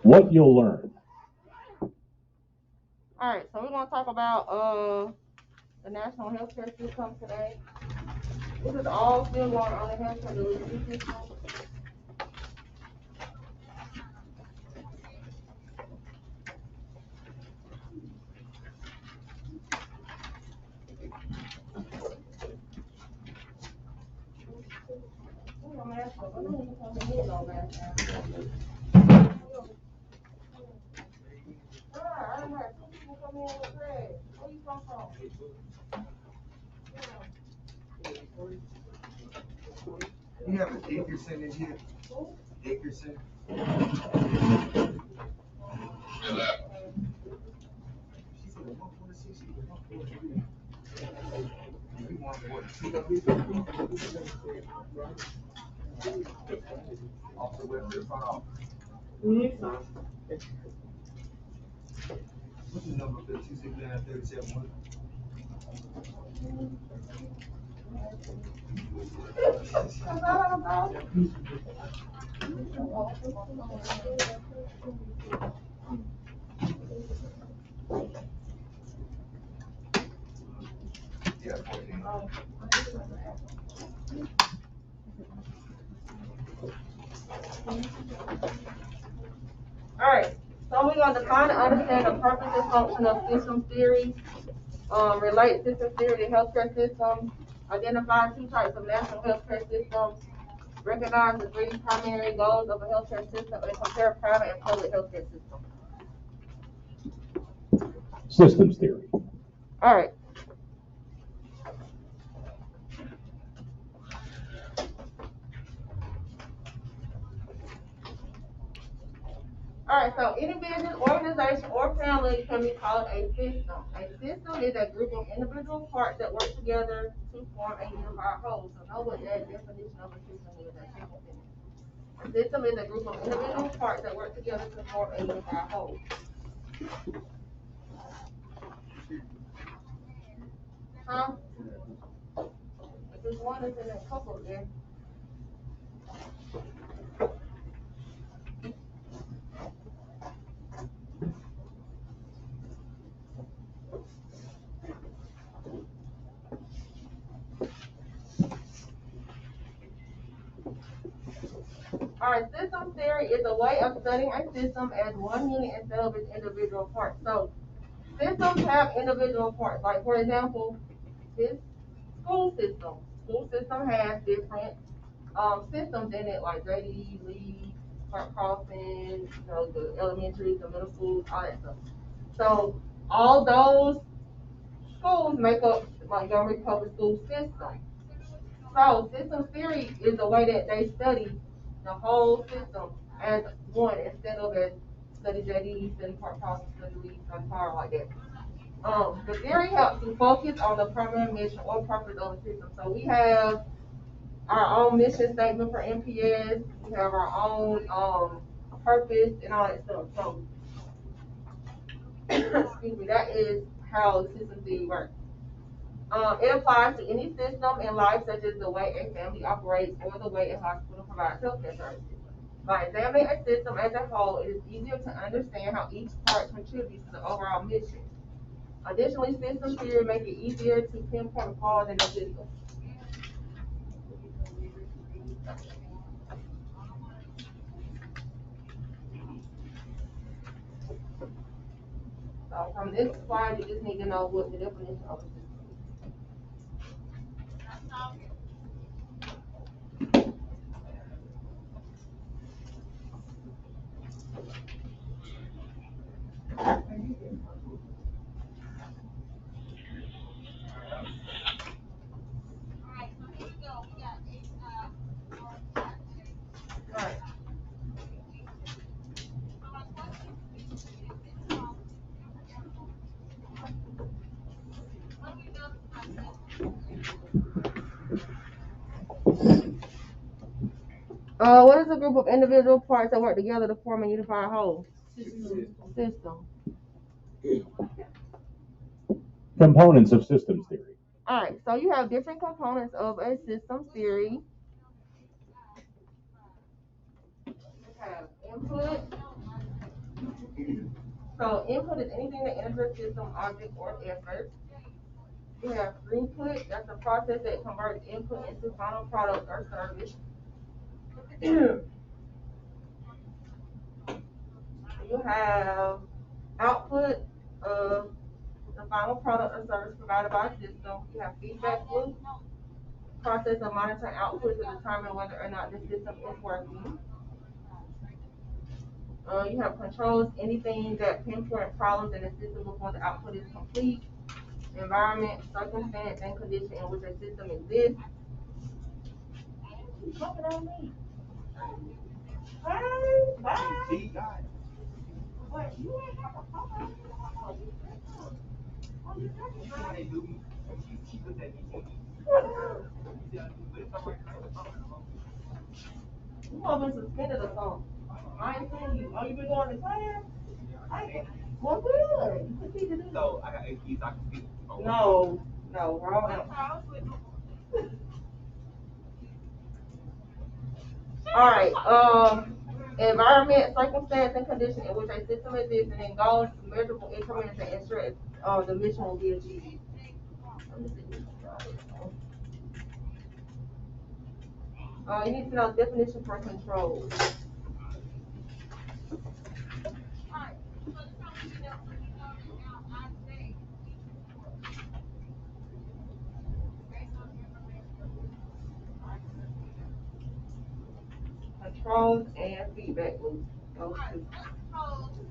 What you'll learn. All right, so we're gonna talk about the national healthcare system today. This is all still going on the healthcare delivery system. You have a Dickerson in here? Dickerson? She said, 146, she was 143. We want off the web to the front office. What's the number for the 269-37? Yeah, 14. All right, so we're gonna define and understand the purpose and function of system theory, relate system theory to healthcare systems, identify two types of national healthcare systems, recognize the three primary goals of a healthcare system, and compare private and public healthcare systems. Systems theory. All right. All right, so any business, organization, or family can be called a system. A system is a group of individual parts that work together to form a unified whole. So know what that definition of a system is. A system is a group of individual parts that work together to form a unified whole. Huh? If there's one, there's in a couple there. All right, system theory is a way of studying a system as one unit instead of its individual parts. So systems have individual parts. Like for example, this school system. School system has different systems in it, like JD, Lee, Park Crossing, the elementaries, the middle schools, all that stuff. So all those schools make up Montgomery Public School system. So systems theory is the way that they study the whole system as one instead of as study JD, study Park Crossing, study Lee, study Power like that. The theory helps to focus on the primary mission or purpose of the system. So we have our own mission statement for MPS. We have our own purpose and all that stuff. So, excuse me, that is how the system theory works. It applies to any system in life, such as the way a family operates or the way a hospital provides healthcare services. By examining a system as a whole, it is easier to understand how each part contributes to the overall mission. Additionally, system theory makes it easier to pinpoint flaws in the system. So from this slide, you just need to know what the definition of a system is. All right. What is a group of individual parts that work together to form a unified whole? System. Components of systems theory. Alright, so you have different components of a systems theory. You have input. So input is anything that enters a system, object, or effort. You have throughput, that's a process that converts input into final product or service. You have output of the final product or service provided by a system. You have feedback loop, process of monitoring output to determine whether or not the system is working. You have controls, anything that pinpoint problems in the system before the output is complete. Environment, circumstance, and condition in which a system exists. Talking on me. Hey, bye. What? You ain't got to talk on me. You have been suspended or something. I ain't seen you. Oh, you been going to class? Well, good. You continue to do that. So I got 8 keys. I can speak. No, wrong answer. All right. Environment, circumstance, and condition in which a system exists, and then goals, measurable increments, and ensure the mission will be achieved. You need to know the definition for control. Controls and feedback loops. Those two.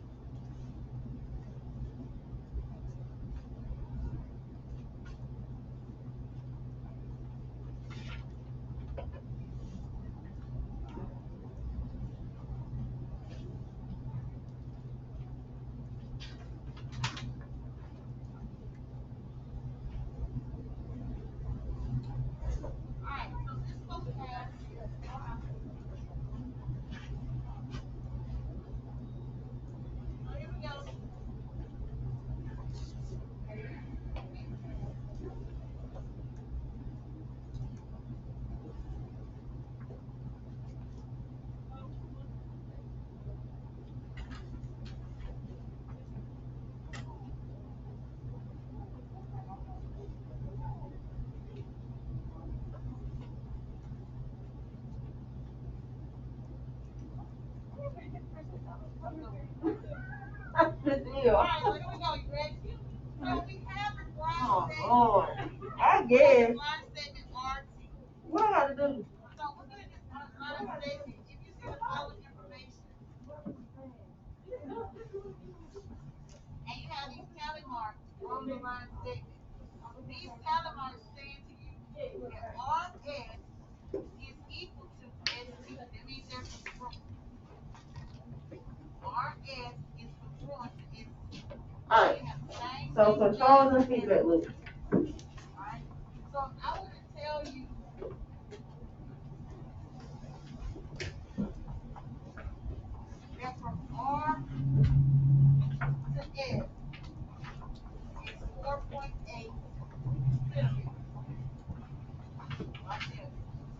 Good deal. Alright, so here we go. You ready? So we have the blind statement. Lord. I guess. Blind statement RT. What I gotta do? So we're gonna just blind statement. If you see the following information, and you have these tally marks on the blind statement, these tally marks saying to you that RS is equal to ST. That means they're congruent. RS is congruent to ST. Alright. So controls and feedback loops. Alright. So I want to tell you that from R to S is 4.8 centimeters. Right there.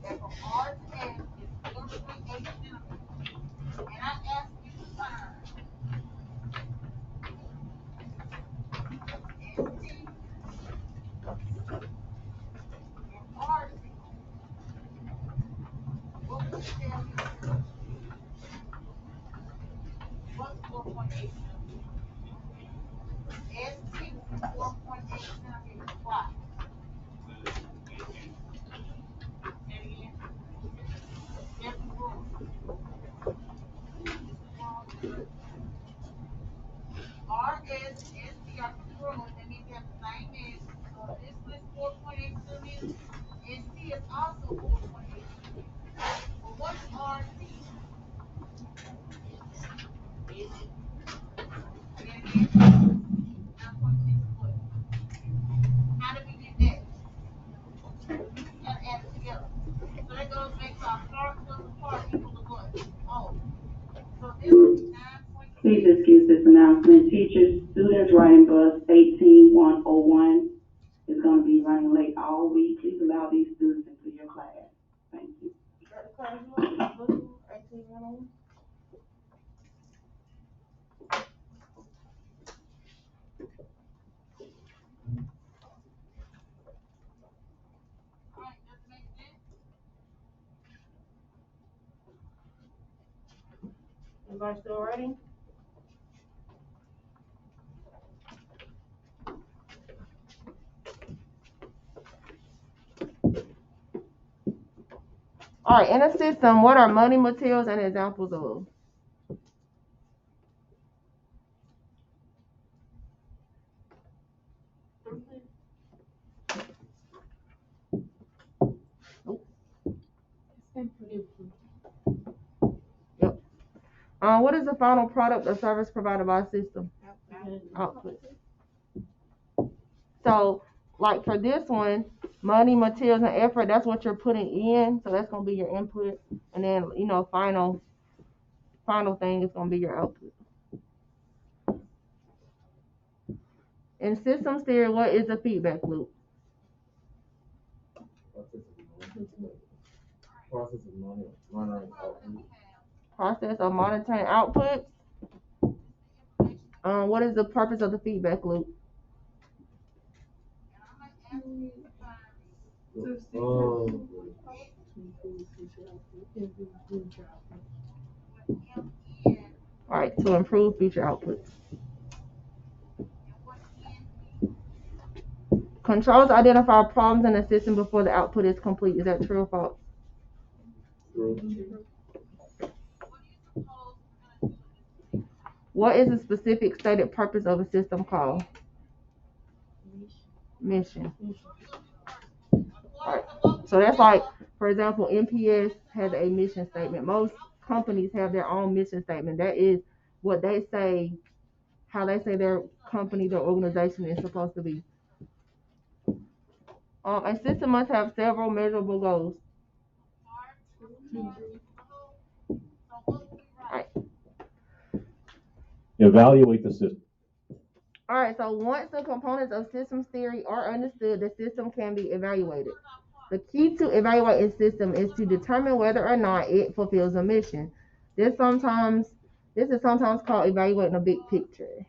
That from R to S is 4.8 centimeters. And I ask you to find ST and RC. What would you tell me? What's 4.8 centimeters? ST is 4.8 centimeters. Why? Say it again. They're congruent. RS and ST are congruent. That means they have the same edge. So this was 4.8 centimeters. ST is also 4.8 centimeters. Well, what's RC? Is it? Say it again. 9.6 foot. How did we get that? We gotta add it together. So that goes back to our start plus the part equals announcement. Teachers, students riding bus 18101 is gonna be running late all week. Please allow these students into your class. Thank you. Got the class look, 18-101. All right, does it make sense? Everybody still ready? All right, in a system, what are money, materials, and examples of? Yep. What is the final product or service provided by a system? Output. So, like for this one, money, materials, and effort, that's what you're putting in. So that's gonna be your input, and then final thing is gonna be your output. In systems theory, what is a feedback loop? Process of monitoring outputs. What is the purpose of the feedback loop? All right, to improve future outputs. Controls identify problems in the system before the output is complete. Is that true or false? What is the specific stated purpose of a system call? Mission. Alright, so that's like, for example, NPS has a mission statement. Most companies have their own mission statement. That is what they say, how they say their company, their organization is supposed to be. A system must have several measurable goals. Alright. Evaluate the system. Alright, so once the components of systems theory are understood, the system can be evaluated. The key to evaluating a system is to determine whether or not it fulfills a mission. This is sometimes called evaluating a big picture.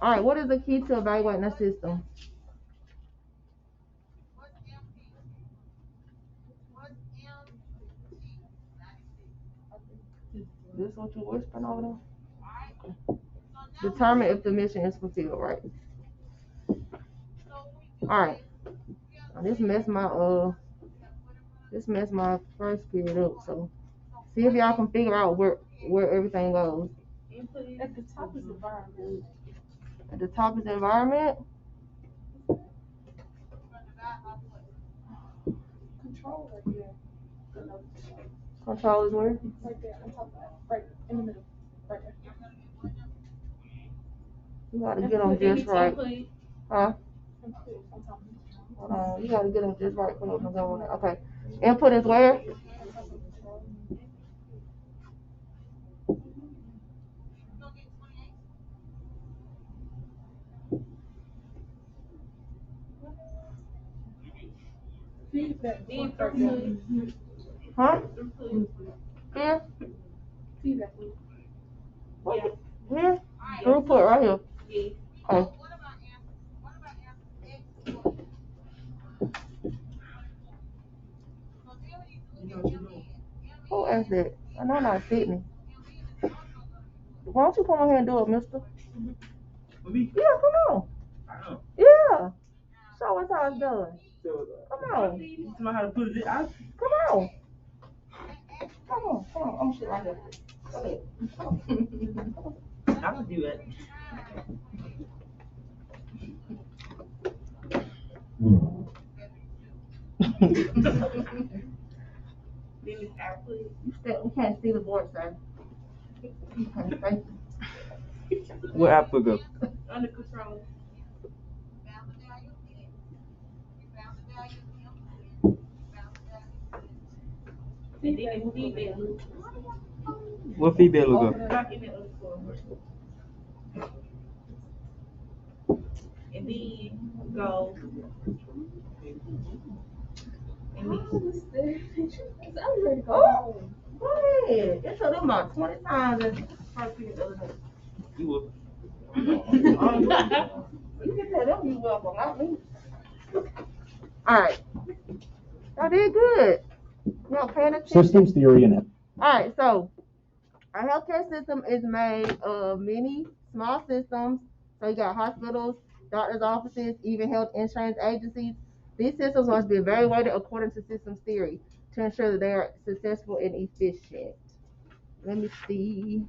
All right, what is the key to evaluating a system? This is what you're whispering over there? Okay. Determine if the mission is fulfilled, right? All right. Now, this messed my first period up. So see if y'all can figure out where everything goes. At the top is environment. At the top is environment. Control right there. Control is where? Right there, on top of that. Right in the middle. Right there. You gotta get them just right. Huh? Hold on, you gotta get them just right for them to go on there. Okay. Input is where? Huh? Here? What? Here? Throughput right here. Okay. Who asked that? I know not Sydney. Why don't you come on here and do it, mister? Yeah, come on. Yeah. Show us how it's done. Come on. You know how to put it out? Come on. Come on. I'm gonna sit right here. Go ahead. I can do that. finish output. We can't see the board, sir. Okay, thank you. Where output go? Under control. Found the value of X, you found the value of M, you found the value of Z. And then it feedback loop. What feedback look Open up? the document up forward. And then go. And then, I'm ready to go oh, home. go ahead. It took them about 20 times in the first period the other day. You will. You can tell them you welcome, not me. Alright. Y'all did good. Y'all paying attention. Systems theory and Alright, so our healthcare system is made of many small systems. So you got hospitals, doctors' offices, even health insurance agencies. These systems must be evaluated according to systems theory to ensure that they are successful and efficient. Let me see.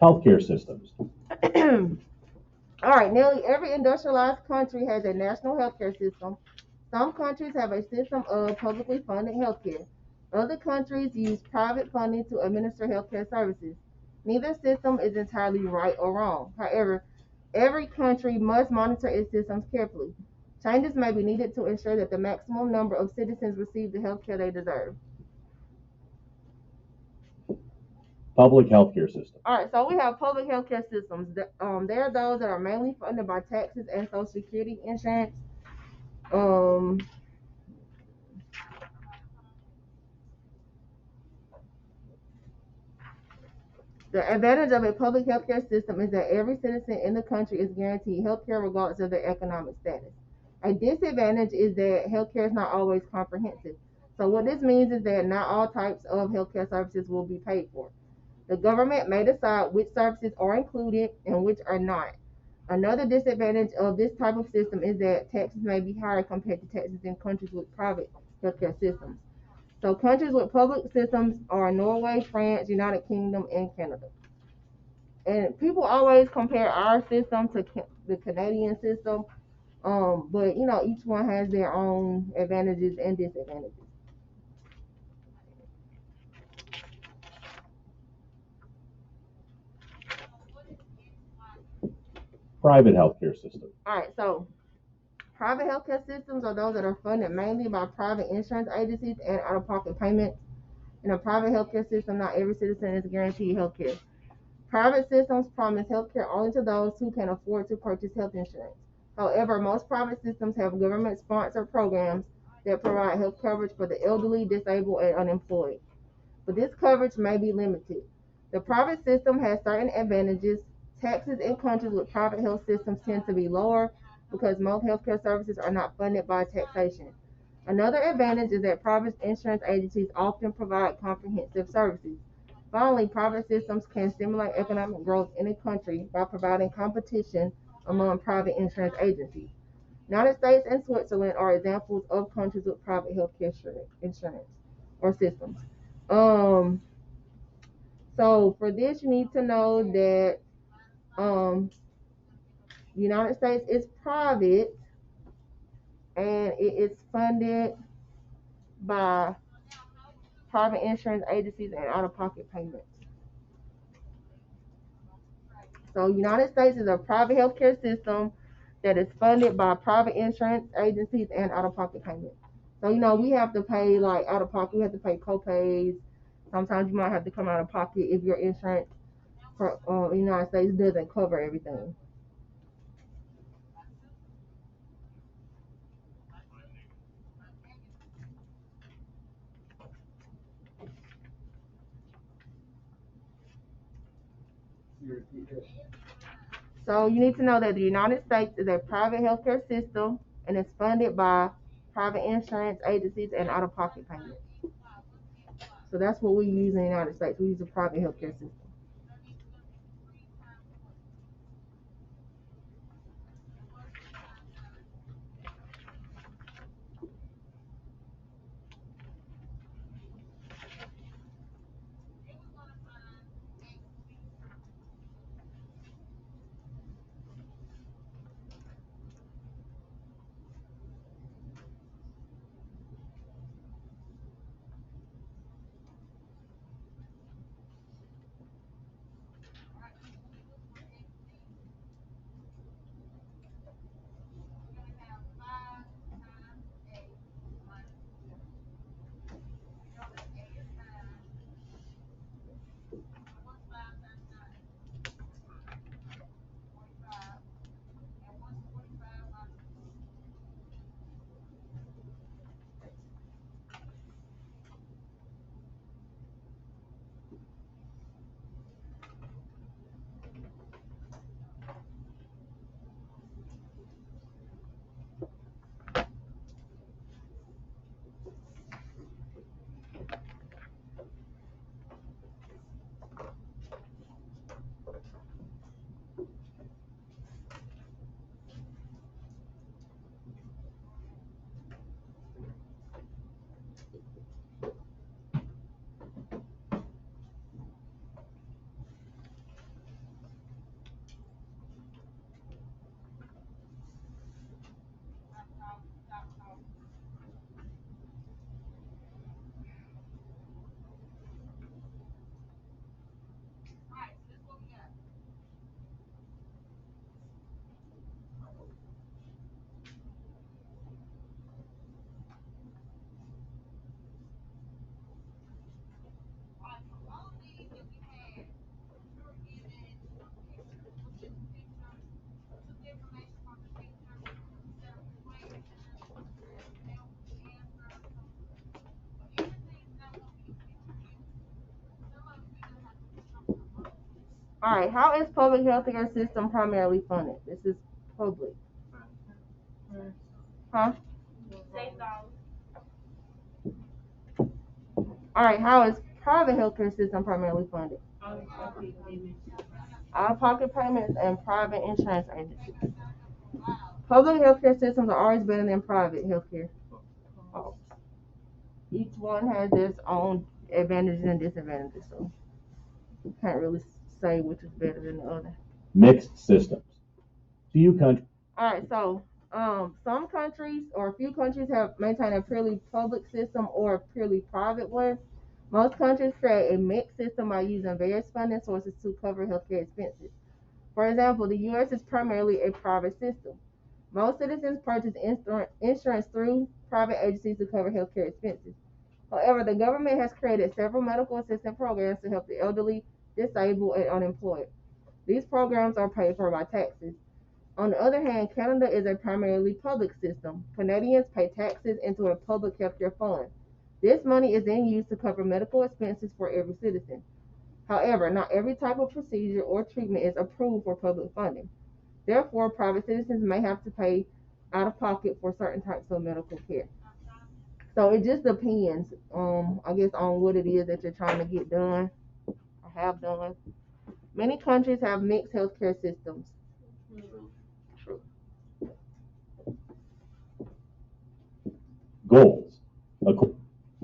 healthcare systems. All right, nearly every industrialized country has a national healthcare system. Some countries have a system of publicly funded healthcare. Other countries use private funding to administer healthcare services. Neither system is entirely right or wrong. However, every country must monitor its systems carefully. Changes may be needed to ensure that the maximum number of citizens receive the healthcare they deserve. Public healthcare system. All right, so we have public healthcare systems. There are those that are mainly funded by taxes and Social Security insurance. The advantage of a public healthcare system is that every citizen in the country is guaranteed healthcare regardless of their economic status. A disadvantage is that healthcare is not always comprehensive. So what this means is that not all types of healthcare services will be paid for. The government may decide which services are included and which are not. Another disadvantage of this type of system is that taxes may be higher compared to taxes in countries with private healthcare systems. So countries with public systems are Norway, France, United Kingdom, and Canada. And people always compare our system to the Canadian system, but you know each one has their own advantages and disadvantages. Private healthcare system. All right, so private healthcare systems are those that are funded mainly by private insurance agencies and out-of-pocket payments. In a private healthcare system, not every citizen is guaranteed healthcare. Private systems promise healthcare only to those who can afford to purchase health insurance. However, most private systems have government-sponsored programs that provide health coverage for the elderly, disabled, and unemployed. But this coverage may be limited. The private system has certain advantages. Taxes in countries with private health systems tend to be lower because most healthcare services are not funded by taxation. Another advantage is that private insurance agencies often provide comprehensive services. Finally, private systems can stimulate economic growth in a country by providing competition among private insurance agencies. United States and Switzerland are examples of countries with private healthcare insurance or systems. So for this, you need to know that the United States is private and it is funded by private insurance agencies and out-of-pocket payments. So United States is a private healthcare system that is funded by private insurance agencies and out-of-pocket payments. So you know we have to pay like out-of-pocket. We have to pay co-pays. Sometimes you might have to come out of pocket if your insurance for the United States doesn't cover everything. So you need to know that the United States is a private healthcare system and is funded by private insurance agencies and out-of-pocket payments. So that's what we use in the United States. We use a private healthcare system. All right, how is public healthcare system primarily funded? This is public. Huh? All right, how is private healthcare system primarily funded? Out-of-pocket payments and private insurance agencies. Public healthcare systems are always better than private healthcare. Oh. Each one has its own advantages and disadvantages, so you can't really say which is better than the other. Mixed systems. Few countries. All right, so some countries or a few countries have maintained a purely public system or a purely private one. Most countries create a mixed system by using various funding sources to cover healthcare expenses. For example, the U.S. is primarily a private system. Most citizens purchase insurance through private agencies to cover healthcare expenses. However, the government has created several medical assistance programs to help the elderly, disabled, and unemployed. These programs are paid for by taxes. On the other hand, Canada is a primarily public system. Canadians pay taxes into a public healthcare fund. This money is then used to cover medical expenses for every citizen. However, not every type of procedure or treatment is approved for public funding. Therefore, private citizens may have to pay out of pocket for certain types of medical care. So it just depends, I guess, on what it is that you're trying to get done or have done. Many countries have mixed healthcare systems. True. Goals.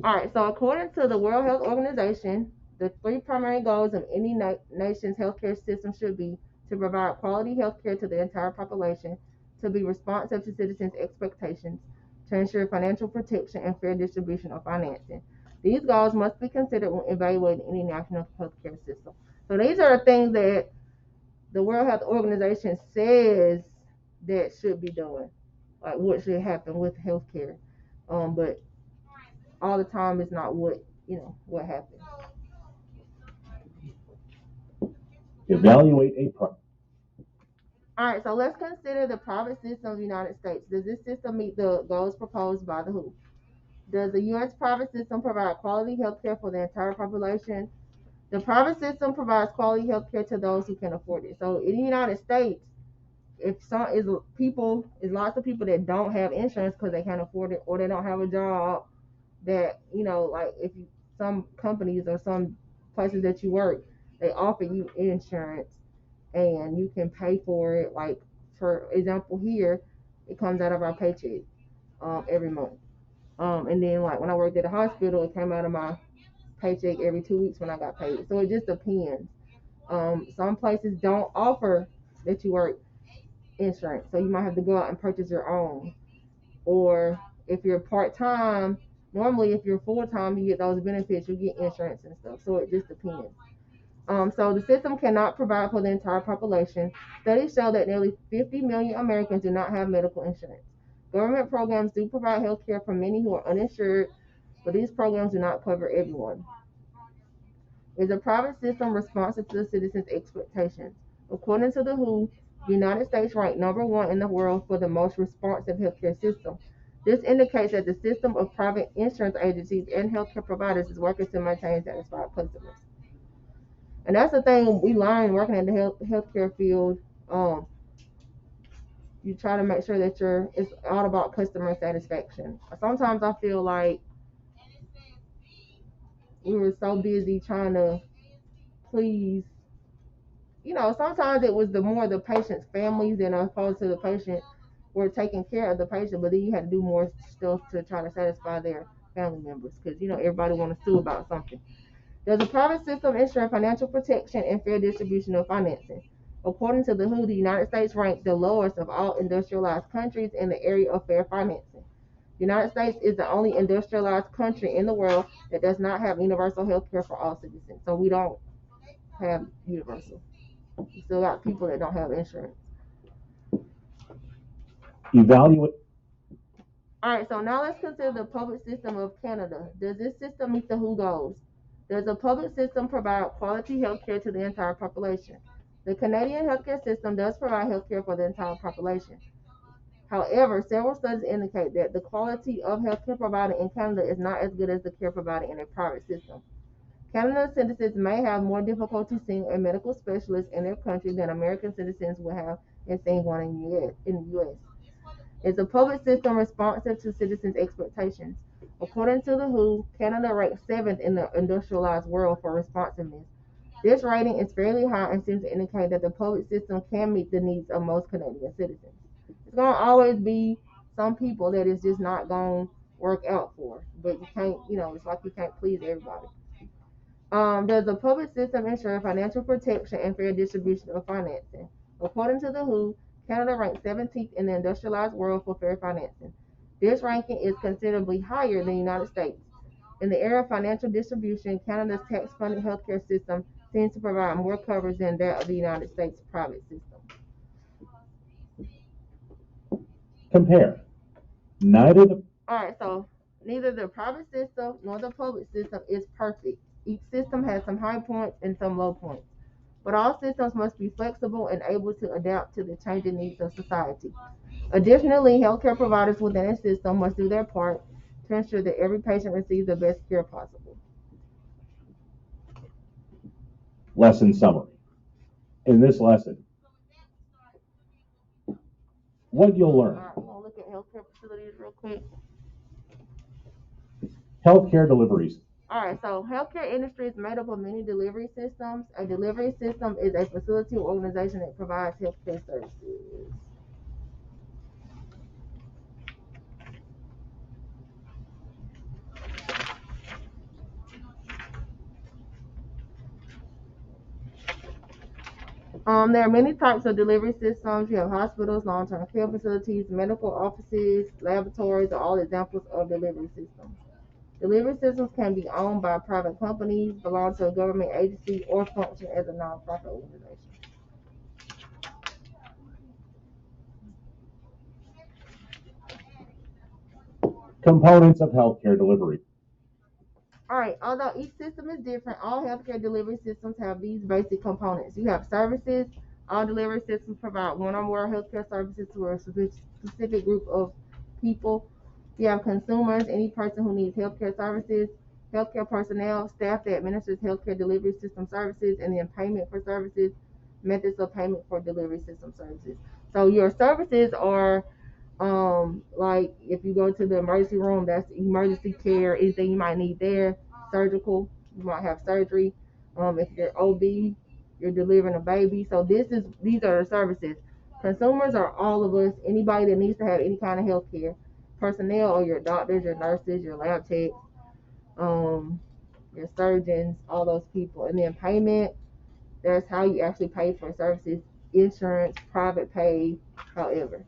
All right, so according to the World Health Organization, the three primary goals of any nation's healthcare system should be to provide quality healthcare to the entire population, to be responsive to citizens' expectations, to ensure financial protection and fair distribution of financing. These goals must be considered when evaluating any national healthcare system. So these are the things that the World Health Organization says that should be done, like what should happen with healthcare. But all the time is not what happens. Evaluate a All right, so let's consider the private system of the United States. Does this system meet the goals proposed by the WHO? Does the U.S. private system provide quality health care for the entire population? The private system provides quality health care to those who can afford it. So in the United States, if some is lots of people that don't have insurance because they can't afford it or they don't have a job, that like if some companies or some places that you work, they offer you insurance and you can pay for it. Like for example, here it comes out of our paycheck every month. And then like when I worked at the hospital, it came out of my paycheck every 2 weeks when I got paid. So it just depends. Some places don't offer that you work insurance, so you might have to go out and purchase your own. Or if you're part-time, normally if you're full-time, you get those benefits, you get insurance and stuff. So it just depends. So the system cannot provide for the entire population. Studies show that nearly 50 million Americans do not have medical insurance. Government programs do provide health care for many who are uninsured, but these programs do not cover everyone. Is the private system responsive to the citizens' expectations? According to the WHO, the United States ranked number one in the world for the most responsive healthcare system. This indicates that the system of private insurance agencies and healthcare providers is working to maintain satisfied customers. And that's the thing we learn working in the healthcare field. You try to make sure that it's all about customer satisfaction. Sometimes I feel like we were so busy trying to please. Sometimes it was more the patient's families than opposed to the patient were taking care of the patient, but then you had to do more stuff to try to satisfy their family members because everybody want to sue about something. Does the private system ensure financial protection and fair distribution of financing? According to the WHO, the United States ranked the lowest of all industrialized countries in the area of fair financing. The United States is the only industrialized country in the world that does not have universal health care for all citizens. So we don't have universal. We still got people that don't have insurance. Evaluate. All right, so now let's consider the public system of Canada. Does this system meet the WHO goals? Does the public system provide quality health care to the entire population? The Canadian healthcare system does provide health care for the entire population. However, several studies indicate that the quality of healthcare provided in Canada is not as good as the care provided in a private system. Canada citizens may have more difficulty seeing a medical specialist in their country than American citizens will have in seeing one in the U.S. Is the public system responsive to citizens' expectations? According to the WHO, Canada ranks 7th in the industrialized world for responsiveness. This rating is fairly high and seems to indicate that the public system can meet the needs of most Canadian citizens. It's going to always be some people that it's just not going to work out for, but you can't, it's like you can't please everybody. Does the public system ensure financial protection and fair distribution of financing? According to the WHO, Canada ranks 17th in the industrialized world for fair financing. This ranking is considerably higher than the United States. In the area of financial distribution, Canada's tax-funded healthcare system seems to provide more coverage than that of the United States private system. Compare. Neither the private system nor the public system is perfect. Each system has some high points and some low points. But all systems must be flexible and able to adapt to the changing needs of society. Additionally, healthcare providers within a system must do their part to ensure that every patient receives the best care possible. lesson summary. In this lesson, what you'll learn. All right, we're going to look at healthcare facilities real quick. Healthcare deliveries. All right, so healthcare industry is made up of many delivery systems. A delivery system is a facility or organization that provides healthcare services. There are many types of delivery systems. You have hospitals, long-term care facilities, medical offices, laboratories are all examples of delivery systems. Delivery systems can be owned by private companies, belong to a government agency, or function as a nonprofit organization. Components of healthcare delivery. All right, although each system is different, all healthcare delivery systems have these basic components. You have services. All delivery systems provide one or more healthcare services to a specific group of people. You have consumers, any person who needs healthcare services. Healthcare personnel, staff that administers healthcare delivery system services, and then payment for services, methods of payment for delivery system services. So your services are like if you go to the emergency room, that's emergency care, anything you might need there. Surgical, you might have surgery. If you're OB, you're delivering a baby. So these are the services. Consumers are all of us, anybody that needs to have any kind of health care. Personnel are your doctors, your nurses, your lab techs, your surgeons, all those people. And then payment, that's how you actually pay for services, insurance, private pay, however.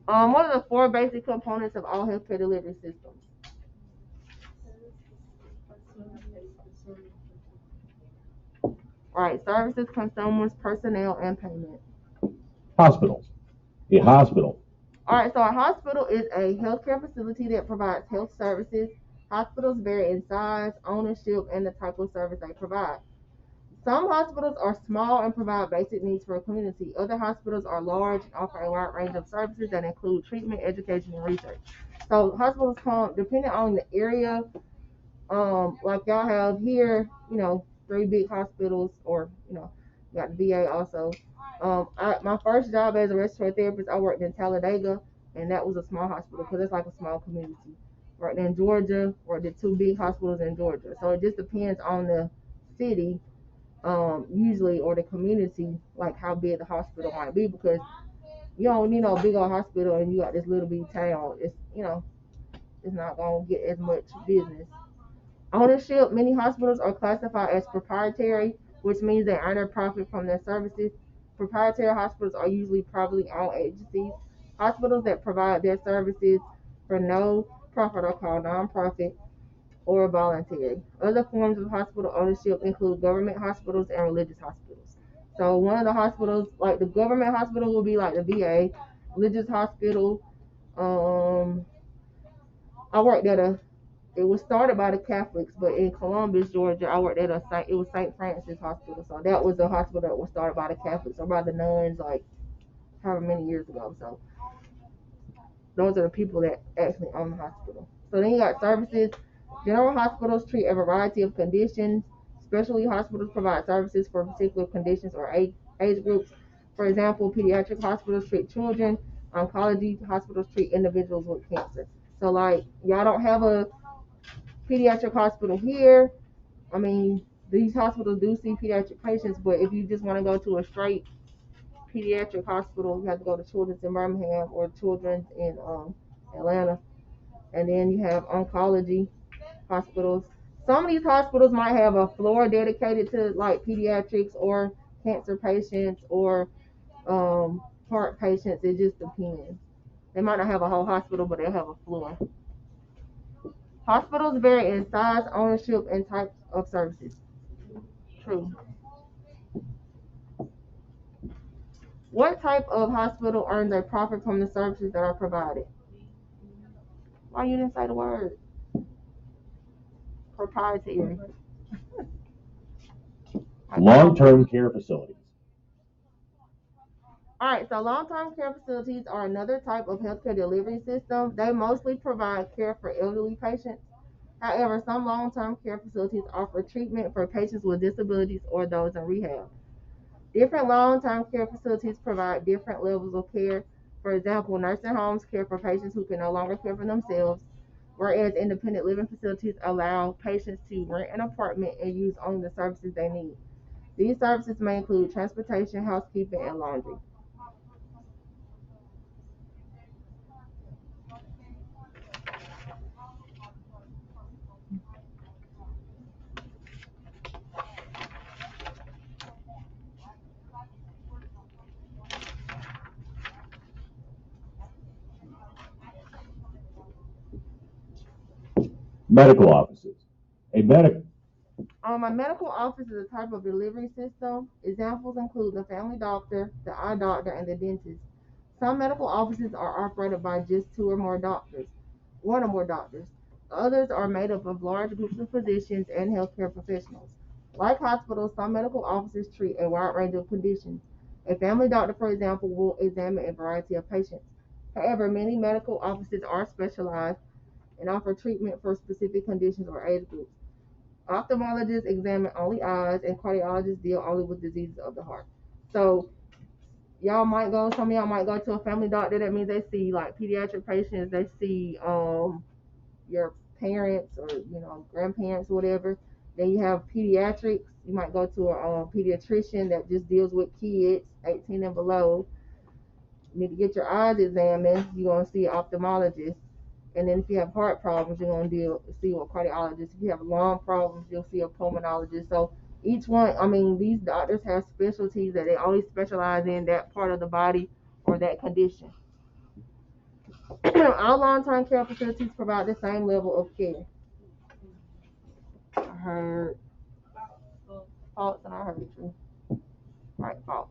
What are the 4 basic components of all healthcare delivery systems? Right, services, consumers, personnel, and payment. Hospitals. A hospital. All right, so a hospital is a healthcare facility that provides health services. Hospitals vary in size, ownership, and the type of service they provide. Some hospitals are small and provide basic needs for a community. Other hospitals are large and offer a wide range of services that include treatment, education, and research. So hospitals come depending on the area. Like y'all have here, 3 big hospitals, or you got the VA also. My first job as a respiratory therapist, I worked in Talladega, and that was a small hospital because it's like a small community. Worked in Georgia, worked at 2 big hospitals in Georgia. So it just depends on the city. Usually, or the community, like how big the hospital might be, because you don't need no big old hospital and you got this little bitty town. It's it's not gonna get as much business. Ownership: many hospitals are classified as proprietary, which means they earn a profit from their services. Proprietary hospitals are usually privately owned agencies. Hospitals that provide their services for no profit are called nonprofit or voluntary. Other forms of hospital ownership include government hospitals and religious hospitals. So one of the hospitals, like the government hospital, will be like the VA. Religious hospital, I worked at it was started by the Catholics, but in Columbus, Georgia, I worked at it was St. Francis Hospital. So that was a hospital that was started by the Catholics or by the nuns, like however many years ago. So those are the people that actually own the hospital. So then you got services. General hospitals treat a variety of conditions. Specialty hospitals provide services for particular conditions or age groups. For example, pediatric hospitals treat children. Oncology hospitals treat individuals with cancer. So like y'all don't have a pediatric hospital here. I mean, these hospitals do see pediatric patients, but if you just want to go to a straight pediatric hospital, you have to go to Children's in Birmingham or Children's in Atlanta. And then you have oncology hospitals. Some of these hospitals might have a floor dedicated to like pediatrics or cancer patients or heart patients. It just depends. They might not have a whole hospital, but they'll have a floor. Hospitals vary in size, ownership, and types of services. True. What type of hospital earns a profit from the services that are provided? Why you didn't say the word? Proprietary. Long-term care facilities. Alright, so long-term care facilities are another type of healthcare delivery system. They mostly provide care for elderly patients. However, some long-term care facilities offer treatment for patients with disabilities or those in rehab. Different long-term care facilities provide different levels of care. For example, nursing homes care for patients who can no longer care for themselves, whereas independent living facilities allow patients to rent an apartment and use only the services they need. These services may include transportation, housekeeping, and laundry. Medical offices. A medical A medical office is a type of delivery system. Examples include the family doctor, the eye doctor, and the dentist. Some medical offices are operated by just one or more doctors. Others are made up of large groups of physicians and healthcare professionals. Like hospitals, some medical offices treat a wide range of conditions. A family doctor, for example, will examine a variety of patients. However, many medical offices are specialized and offer treatment for specific conditions or age groups. Ophthalmologists examine only eyes, and cardiologists deal only with diseases of the heart. So some of y'all might go to a family doctor. That means they see like pediatric patients. They see your parents or grandparents, or whatever. Then you have pediatrics. You might go to a pediatrician that just deals with kids 18 and below. You need to get your eyes examined. You're gonna see an ophthalmologist. And then if you have heart problems, you're going to see a cardiologist. If you have lung problems, you'll see a pulmonologist. So each one, these doctors have specialties that they only specialize in that part of the body or that condition. All long-term care facilities provide the same level of care. I heard false and I heard true. Right, false.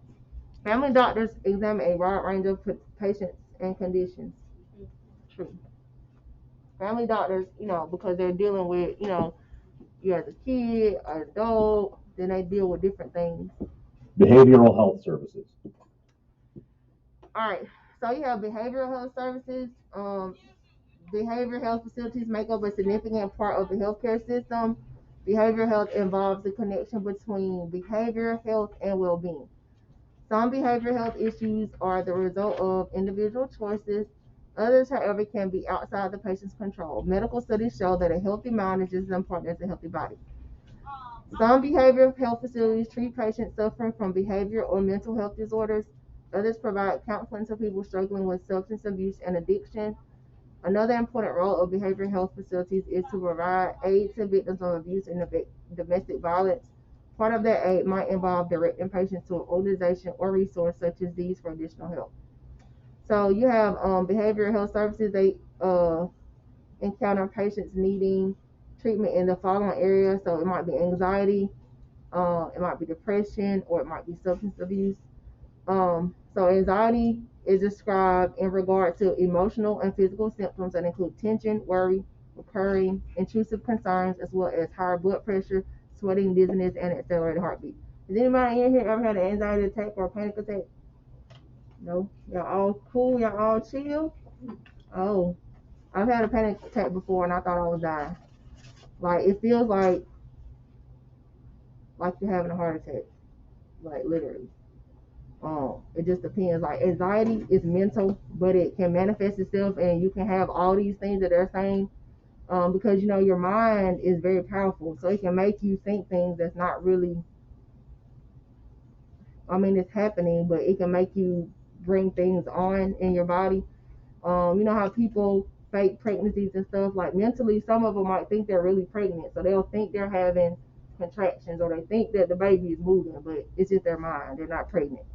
Family doctors examine a wide range of patients and conditions. True. Family doctors, because they're dealing with, you as a kid, an adult, then they deal with different things. behavioral health services. Alright, so you have behavioral health services. Behavioral health facilities make up a significant part of the healthcare system. Behavioral health involves the connection between behavior, health, and well-being. Some behavioral health issues are the result of individual choices. Others, however, can be outside the patient's control. Medical studies show that a healthy mind is just as important as a healthy body. Some behavioral health facilities treat patients suffering from behavioral or mental health disorders. Others provide counseling to people struggling with substance abuse and addiction. Another important role of behavioral health facilities is to provide aid to victims of abuse and domestic violence. Part of that aid might involve directing patients to an organization or resource such as these for additional help. So you have behavioral health services. They encounter patients needing treatment in the following areas. So it might be anxiety, it might be depression, or it might be substance abuse. So anxiety is described in regard to emotional and physical symptoms that include tension, worry, recurring, intrusive concerns, as well as higher blood pressure, sweating, dizziness, and accelerated heartbeat. Has anybody in here ever had an anxiety attack or a panic attack? No? Y'all all cool? Y'all all chill? Oh. I've had a panic attack before and I thought I was dying. Like, it feels like you're having a heart attack. Like, literally. It just depends. Like, anxiety is mental, but it can manifest itself and you can have all these things that they're saying. Because, you know, your mind is very powerful. So it can make you think things that's not really, I mean, it's happening, but it can make you bring things on in your body. You know how people fake pregnancies and stuff, like mentally, some of them might think they're really pregnant. So they'll think they're having contractions or they think that the baby is moving, but it's just their mind. They're not pregnant.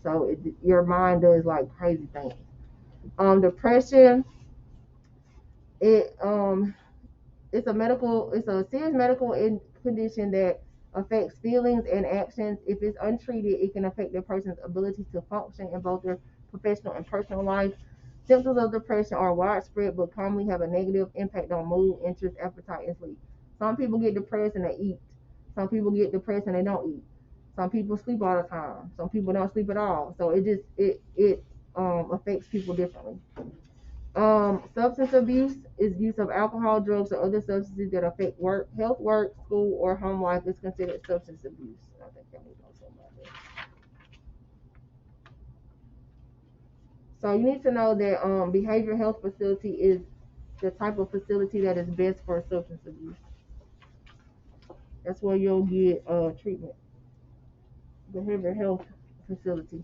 So your mind does like crazy things. Depression, it's a serious medical condition that affects feelings and actions. If it's untreated, it can affect a person's ability to function in both their professional and personal life. Symptoms of depression are widespread but commonly have a negative impact on mood, interest, appetite, and sleep. Some people get depressed and they eat. Some people get depressed and they don't eat. Some people sleep all the time. Some people don't sleep at all. So it affects people differently. Substance abuse is use of alcohol, drugs, or other substances that affect health, work, school, or home life is considered substance abuse. I think I need to know something about that. So you need to know that behavioral health facility is the type of facility that is best for substance abuse. That's where you'll get treatment. Behavioral health facility.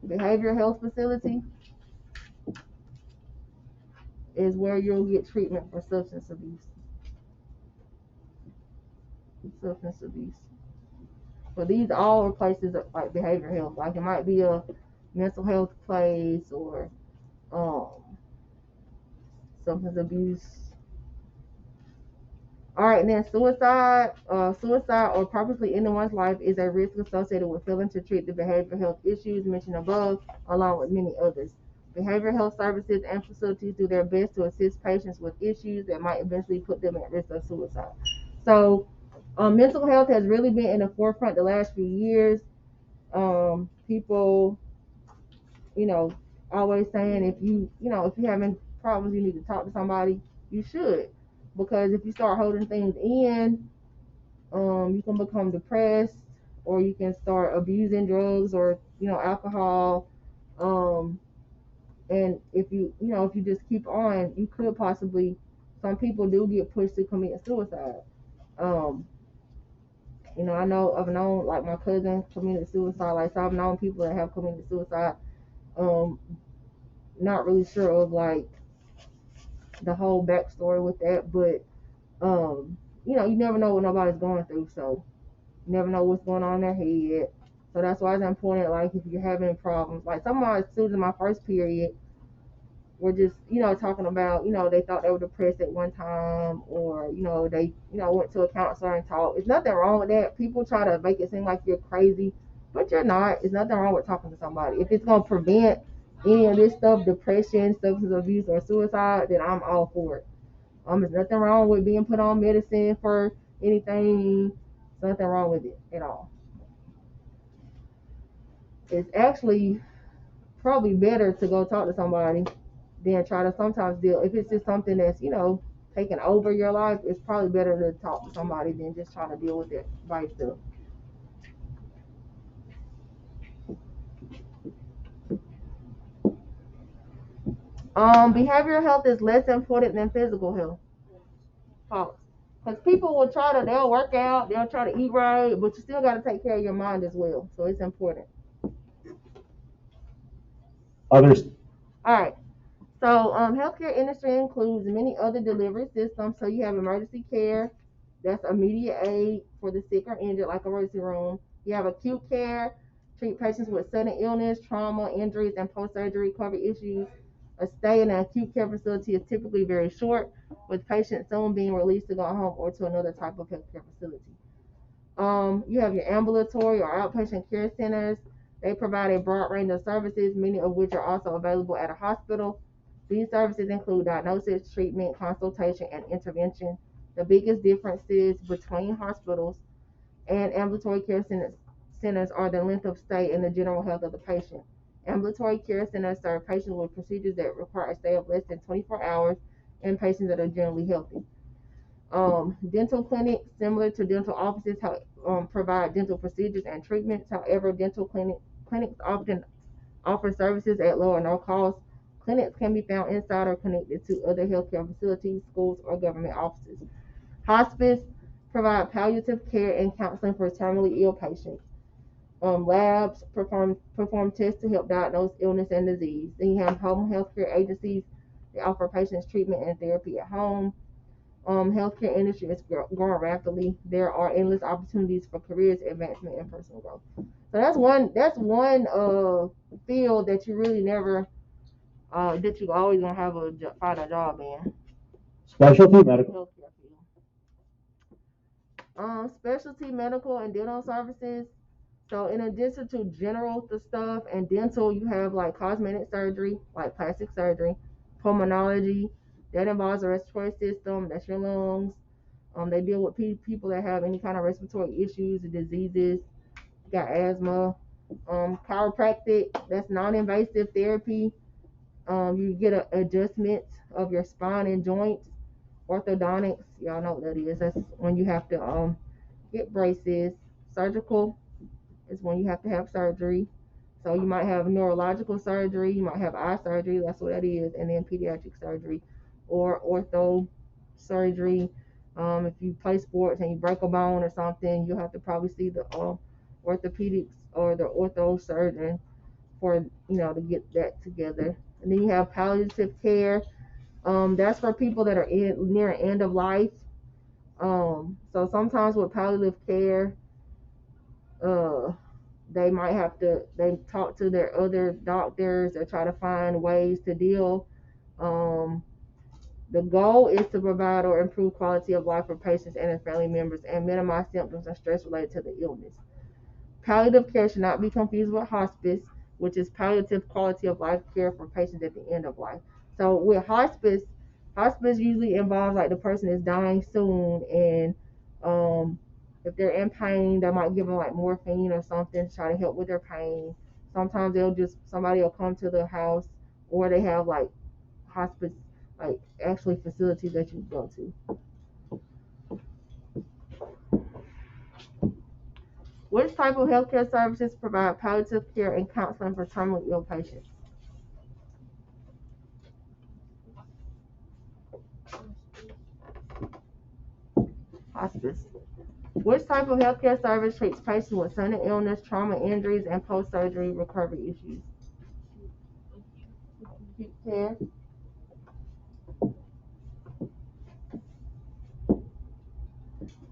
Behavioral health facility is where you'll get treatment for substance abuse. Substance abuse. But these all are places of, like, behavioral health. Like, it might be a mental health place or substance abuse. All right, and then suicide. Suicide or purposely ending one's life is a risk associated with failing to treat the behavioral health issues mentioned above, along with many others. Behavioral health services and facilities do their best to assist patients with issues that might eventually put them at risk of suicide. So, mental health has really been in the forefront the last few years. People, you know, always saying if you're having problems, you need to talk to somebody. You should, because if you start holding things in, you can become depressed, or you can start abusing drugs or alcohol. And if you just keep on, you could possibly. Some people do get pushed to commit suicide. I've known, like, my cousin committed suicide. Like, so I've known people that have committed suicide. Not really sure of, like, the whole backstory with that, but you never know what nobody's going through, so you never know what's going on in their head. So that's why it's important, like, if you're having problems. Like, some of my students in my first period were just, talking about, they thought they were depressed at one time, or, they, went to a counselor and talked. There's nothing wrong with that. People try to make it seem like you're crazy, but you're not. There's nothing wrong with talking to somebody. If it's going to prevent any of this stuff, depression, substance abuse, or suicide, then I'm all for it. There's nothing wrong with being put on medicine for anything. There's nothing wrong with it at all. It's actually probably better to go talk to somebody than try to sometimes deal. If it's just something that's, taking over your life, it's probably better to talk to somebody than just trying to deal with it by yourself. Behavioral health is less important than physical health. False. Because people they'll work out, they'll try to eat right, but you still got to take care of your mind as well. So it's important. Others. All right. So, healthcare industry includes many other delivery systems. So you have emergency care, that's immediate aid for the sick or injured, like emergency room. You have acute care, treat patients with sudden illness, trauma, injuries, and post-surgery recovery issues. A stay in an acute care facility is typically very short, with patients soon being released to go home or to another type of healthcare facility. You have your ambulatory or outpatient care centers. They provide a broad range of services, many of which are also available at a hospital. These services include diagnosis, treatment, consultation, and intervention. The biggest differences between hospitals and ambulatory care centers are the length of stay and the general health of the patient. Ambulatory care centers serve patients with procedures that require a stay of less than 24 hours and patients that are generally healthy. Dental clinics, similar to dental offices, provide dental procedures and treatments. However, dental clinics often offer services at low or no cost. Clinics can be found inside or connected to other healthcare facilities, schools, or government offices. Hospice provide palliative care and counseling for terminally ill patients. Labs perform tests to help diagnose illness and disease. Then you have home healthcare agencies. They offer patients treatment and therapy at home. Healthcare industry is growing rapidly. There are endless opportunities for careers, advancement, and personal growth. So that's one field that you really never that you always gonna have find a job in. Specialty medical. Healthcare field. Specialty medical and dental services. So in addition to general stuff and dental, you have like cosmetic surgery, like plastic surgery, pulmonology, that involves the respiratory system, that's your lungs. They deal with people that have any kind of respiratory issues or diseases. You got asthma. Chiropractic, that's non-invasive therapy. You get an adjustment of your spine and joints. Orthodontics, y'all know what that is. That's when you have to get braces. Surgical is when you have to have surgery. So you might have neurological surgery, you might have eye surgery, that's what that is, and then pediatric surgery or ortho surgery. If you play sports and you break a bone or something, you'll have to probably see the orthopedics or the ortho surgeon for to get that together. And then you have palliative care. That's for people that are near end of life. So sometimes with palliative care, they might have to talk to their other doctors or try to find ways to deal. The goal is to provide or improve quality of life for patients and their family members and minimize symptoms and stress related to the illness. Palliative care should not be confused with hospice, which is palliative quality of life care for patients at the end of life. So with hospice usually involves like the person is dying soon, and if they're in pain, they might give them like morphine or something to try to help with their pain. Sometimes somebody will come to the house, or they have like hospice, like actually facilities that you go to. Which type of healthcare services provide palliative care and counseling for terminally ill patients? Hospice. Which type of healthcare service treats patients with sudden illness, trauma, injuries, and post-surgery recovery issues? Acute care.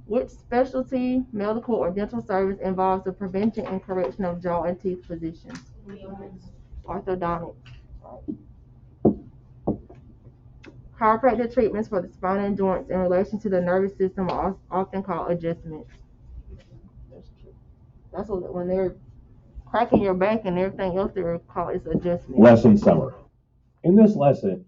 Which specialty, medical, or dental service involves the prevention and correction of jaw and teeth positions? Orthodontics. Chiropractic treatments for the spine and joints in relation to the nervous system are often called adjustments. That's what when they're cracking your back and everything else they're called is adjustments. Lesson summary. In this lesson,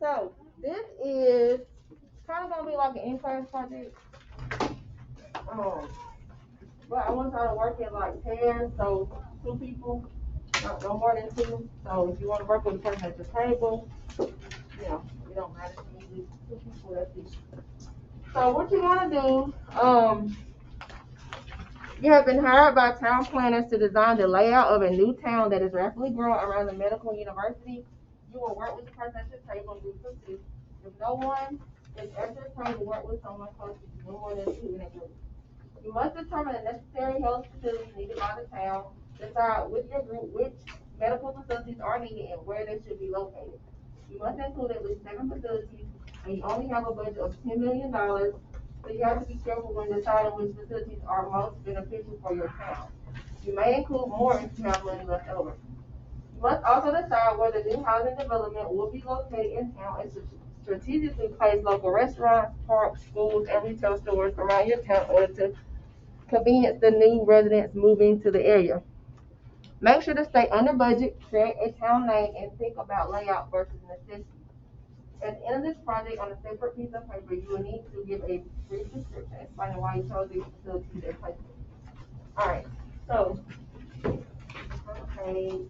So this is kind of gonna be like an in-class project. But I want y'all to work in like pairs, so 2 people, no more than 2. So if you want to work with a person at the table, you know, it don't matter to me. 2 people, that's it. So what you want to do, you have been hired by town planners to design the layout of a new town that is rapidly growing around the medical university. You will work with the person at your table in groups of 2. If no one is at your table, work with someone close to you, no more than 2 in a group. You must determine the necessary health facilities needed by the town. Decide with your group which medical facilities are needed and where they should be located. You must include at least 7 facilities, and you only have a budget of $10 million, so you have to be careful when deciding which facilities are most beneficial for your town. You may include more if you have money left over. You must also decide where the new housing development will be located in town and strategically place local restaurants, parks, schools, and retail stores around your town in order to convenience the new residents moving to the area. Make sure to stay under budget, create a town name, and think about layout versus necessity. At the end of this project, on a separate piece of paper, you will need to give a brief description explaining why you chose these facilities and places. Alright, so, okay.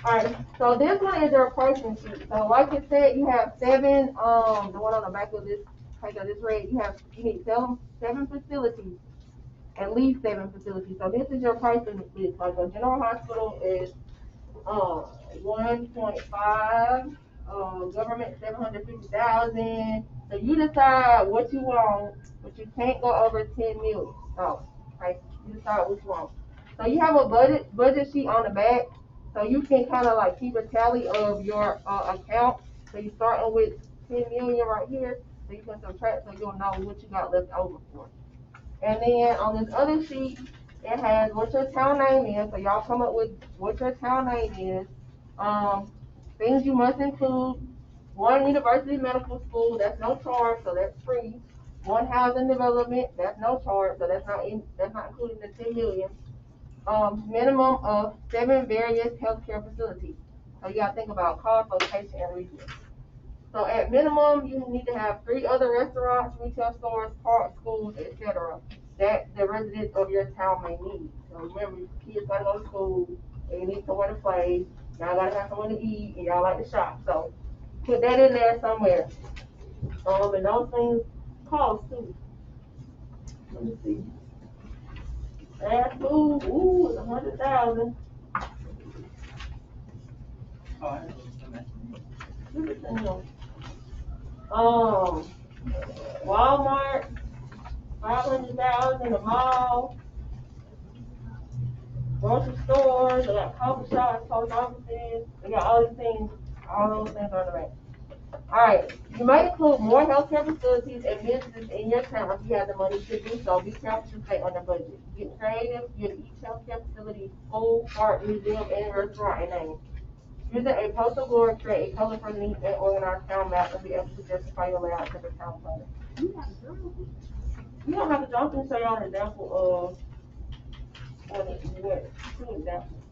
Alright, so this one is your pricing sheet. So like it said, you have 7, the one on the back of this page I just read, you need 7 facilities, at least 7 facilities. So this is your pricing list. Like a general hospital is 1.5, government 750,000. So you decide what you want, but you can't go over 10 million. So, okay, you decide what you want. So you have a budget sheet on the back, so you can kind of like keep a tally of your account. So you starting with 10 million right here, so you can subtract so you'll know what you got left over for. And then on this other sheet, it has what your town name is. So y'all come up with what your town name is. Things you must include: 1 university medical school, that's no charge, so that's free. 1 housing development, that's no charge, so that's not including the 10 million. Minimum of 7 various healthcare facilities. So you gotta think about cost, location, and region. So at minimum, you need to have 3 other restaurants, retail stores, parks, schools, etc. that the residents of your town may need. So remember, kids gotta go to school, they need somewhere to play, y'all gotta have somewhere to eat, and y'all like to shop. So put that in there somewhere. And those things cost too. Let me see. Fast food, ooh, it's 100,000. Walmart, 500,000. The mall, grocery stores, they got coffee shops, post offices, they got all these things, all those things on the back. Alright, you might include more healthcare facilities and businesses in your town if you have the money to do so. Be careful to stay under budget. Get creative, give each healthcare facility, school, park, museum, and restaurant a name. Using a postal board, create a colorful, neat, and organized town map and be able to justify your layout to the town planner. You don't have to jump and show y'all an example of 2 examples.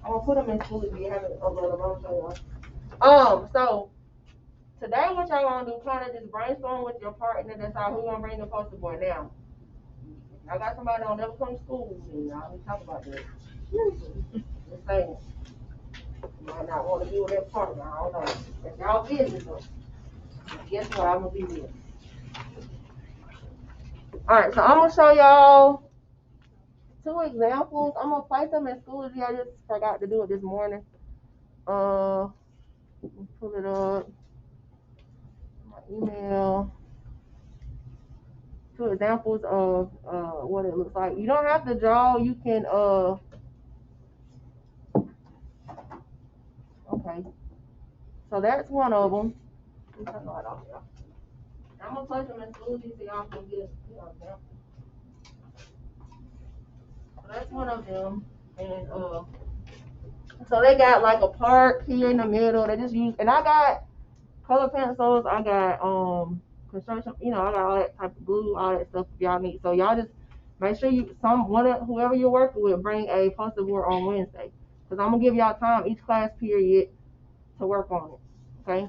I'm gonna put them in school if you haven't uploaded them. I'll show y'all. So today what y'all gonna do, kind of just brainstorm with your partner, decide who gonna bring the poster board. Now, I got somebody that don't never come to school, and y'all need to talk about that. Just saying. You might not want to be with that partner, I don't know. That's y'all business though. Guess what, I'm gonna be with. Alright, so I'm gonna show y'all 2 examples. I'm gonna place them in Schoology. I just forgot to do it this morning. Pull it up. My email. 2 examples of what it looks like. You don't have to draw. You can okay. So that's one of them. I'm gonna place them in Schoology so y'all can get examples. So that's one of them, and so they got like a park here in the middle. They just use, and I got color pencils. I got construction. I got all that type of glue, all that stuff if y'all need. So y'all just make sure whoever you're working with, bring a poster board on Wednesday. Cause I'm gonna give y'all time each class period to work on it. Okay.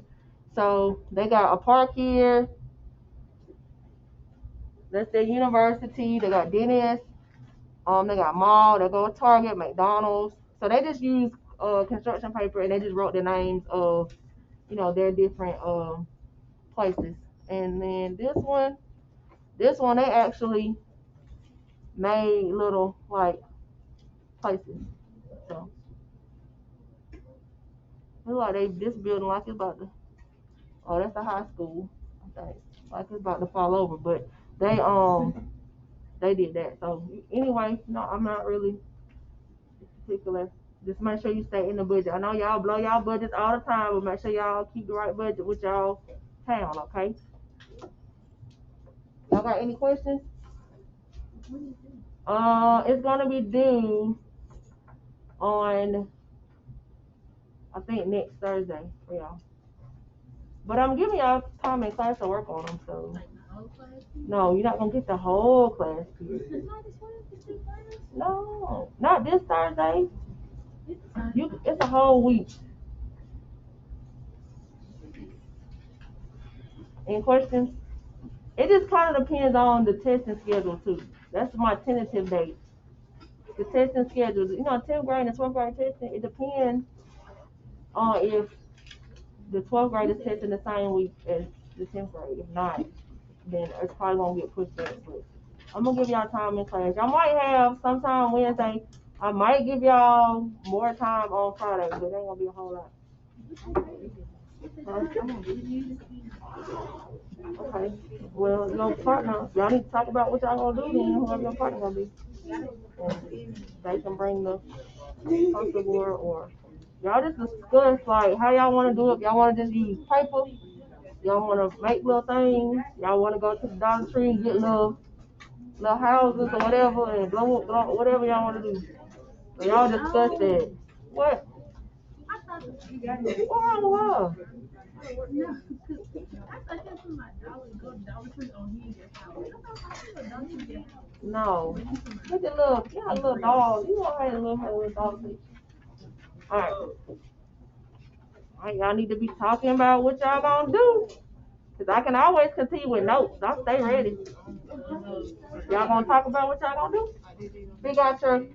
So they got a park here. That's their university. They got dentist. They got mall. They go to Target, McDonald's. So they just use construction paper and they just wrote the names of, their different places. And then this one they actually made little like places. So look like this building like it's about to. Oh, that's the high school. I think like it's about to fall over, but they did that. So anyway, no, I'm not really particular. Just make sure you stay in the budget. I know y'all blow y'all budgets all the time, but make sure y'all keep the right budget with y'all town, okay? Y'all got any questions? It's gonna be due on, I think, next Thursday for y'all. But I'm giving y'all time in class to work on them, so. No, you're not gonna get the whole class period. No, not this Thursday. It's a whole week. Any questions? It just kind of depends on the testing schedule too. That's my tentative date. The testing schedule, 10th grade and 12th grade testing, it depends on if the 12th grade is testing the same week as the 10th grade. If not, then it's probably gonna get pushed back. But I'm gonna give y'all time in class. Y'all might have sometime Wednesday. I might give y'all more time on Friday, but it ain't gonna be a whole lot. Okay. Well, your partner, y'all need to talk about what y'all gonna do then, whoever your partner gonna be. And they can bring the poster board, or y'all just discuss like how y'all wanna do it. Y'all wanna just use paper? Y'all wanna make little things? Y'all wanna go to the Dollar Tree and get little houses or whatever and blow whatever y'all wanna do. So y'all discuss that. What? What's wrong with her? No. Look at little dog. You know how to look at a little dog. Alright, y'all need to be talking about what y'all gonna do. Cause I can always continue with notes. I'll stay ready. Y'all gonna talk about what y'all gonna do? Big Archer.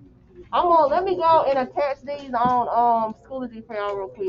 Let me go and attach these on Schoology for y'all real quick.